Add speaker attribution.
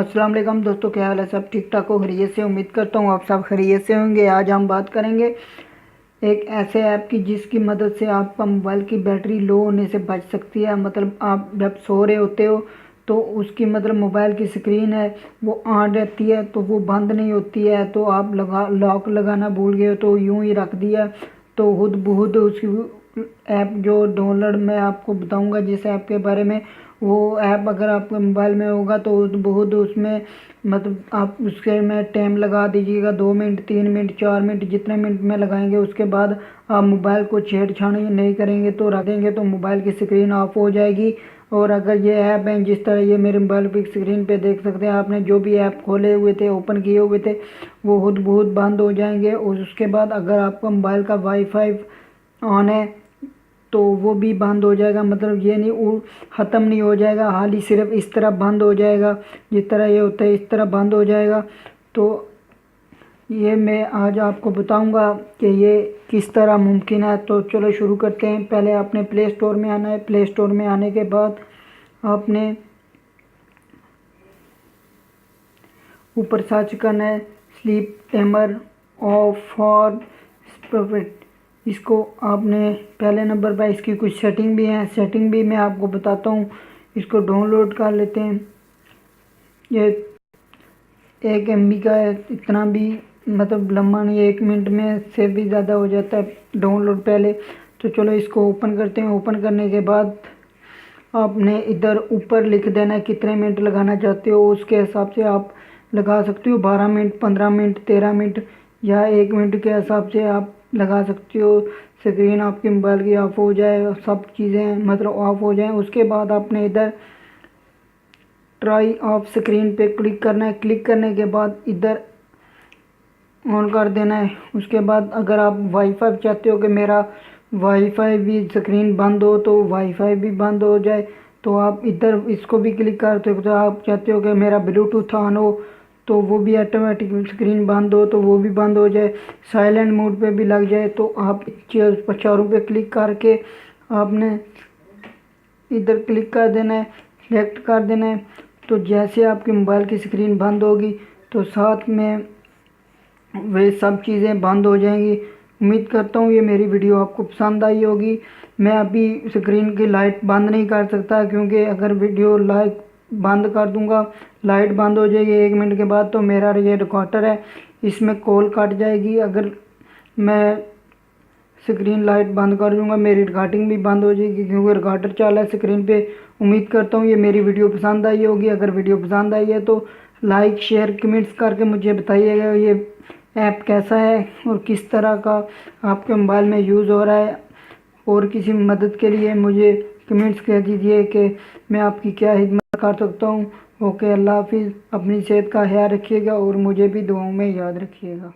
Speaker 1: अस्सलाम वालेकुम दोस्तों, क्या हाल है? सब ठीक ठाक हो, खैरियत से? उम्मीद करता हूँ आप सब खैरियत से होंगे। आज हम बात करेंगे एक ऐसे ऐप की जिसकी मदद से आपका मोबाइल की बैटरी लो होने से बच सकती है। मतलब आप जब सो रहे होते हो तो उसकी मतलब मोबाइल की स्क्रीन है वो ऑन रहती है, तो वो बंद नहीं होती है। तो आप लॉक लगाना भूल गए हो तो यूं ही रख दिया, तो खुद बहुत उसकी ऐप जो डाउनलोड मैं आपको बताऊंगा जिस ऐप के बारे में, वो ऐप अगर आपके मोबाइल में होगा तो बहुत उसमें मतलब आप उसके में टाइम लगा दीजिएगा, 2 मिनट 3 मिनट 4 मिनट जितने मिनट में लगाएंगे। उसके बाद आप मोबाइल को छेड़छाड़ नहीं करेंगे तो रखेंगे तो मोबाइल की स्क्रीन ऑफ हो जाएगी। और अगर ये ऐप है जिस तरह ये मेरे मोबाइल की स्क्रीन पे देख सकते हैं, आपने जो भी ऐप खोले हुए थे ओपन किए हुए थे वो खुद बहुत बंद हो जाएंगे। और उसके बाद अगर आपका मोबाइल का वाईफाई ऑन है तो वो भी बंद हो जाएगा। मतलब ये नहीं वो ख़त्म नहीं हो जाएगा, हाल ही सिर्फ इस तरह बंद हो जाएगा, जिस तरह ये होता है इस तरह बंद हो जाएगा। तो ये मैं आज आपको बताऊंगा कि ये किस तरह मुमकिन है। तो चलो शुरू करते हैं। पहले आपने प्ले स्टोर में आना है। प्ले स्टोर में आने के बाद आपने ऊपर सर्च करना है sleep timer of for perfect. इसको आपने पहले नंबर पर, इसकी कुछ सेटिंग भी है, सेटिंग भी मैं आपको बताता हूँ। इसको डाउनलोड कर लेते हैं। ये 1 MB का है, इतना भी मतलब लम्बा नहीं है, 1 मिनट में से भी ज़्यादा हो जाता है डाउनलोड पहले। तो चलो इसको ओपन करते हैं। ओपन करने के बाद आपने इधर ऊपर लिख देना है कितने मिनट लगाना चाहते हो, उसके हिसाब से आप लगा सकते हो। 12 मिनट 15 मिनट 13 मिनट या 1 मिनट के हिसाब से आप लगा सकते हो। स्क्रीन आपके मोबाइल की ऑफ हो जाए, सब चीज़ें मतलब ऑफ हो जाए। उसके बाद आपने इधर ट्राई ऑफ स्क्रीन पे क्लिक करना है। क्लिक करने के बाद इधर ऑन कर देना है। उसके बाद अगर आप वाईफाई चाहते हो कि मेरा वाईफाई भी स्क्रीन बंद हो तो वाईफाई भी बंद हो जाए, तो आप इधर इसको भी क्लिक करते हो। तो आप चाहते हो कि मेरा ब्लूटूथ ऑन हो तो वो भी ऑटोमेटिक स्क्रीन बंद हो तो वो भी बंद हो जाए, साइलेंट मोड पे भी लग जाए, तो आप चारों पे क्लिक करके आपने इधर क्लिक कर देना है, सेलेक्ट कर देना है। तो जैसे आपके मोबाइल की स्क्रीन बंद होगी तो साथ में वे सब चीज़ें बंद हो जाएंगी। उम्मीद करता हूँ ये मेरी वीडियो आपको पसंद आई होगी। मैं अभी स्क्रीन की लाइट बंद नहीं कर सकता क्योंकि अगर वीडियो लाइट बंद कर दूंगा, लाइट बंद हो जाएगी 1 मिनट के बाद, तो मेरा ये रिकॉर्डर है इसमें कॉल कट जाएगी। अगर मैं स्क्रीन लाइट बंद कर दूंगा मेरी रिकॉर्डिंग भी बंद हो जाएगी क्योंकि रिकॉर्डर चाला है स्क्रीन पे। उम्मीद करता हूँ ये मेरी वीडियो पसंद आई होगी। अगर वीडियो पसंद आई है तो लाइक शेयर कमेंट्स करके मुझे बताइएगा ये ऐप कैसा है और किस तरह का आपके मोबाइल में यूज़ हो रहा है। और किसी मदद के लिए मुझे कमेंट्स कह दीजिए कि मैं आपकी क्या खिदमत कर सकता हूँ। ओके, अल्लाह हाफिज़। अपनी सेहत का ख्याल रखिएगा और मुझे भी दुआओं में याद रखिएगा।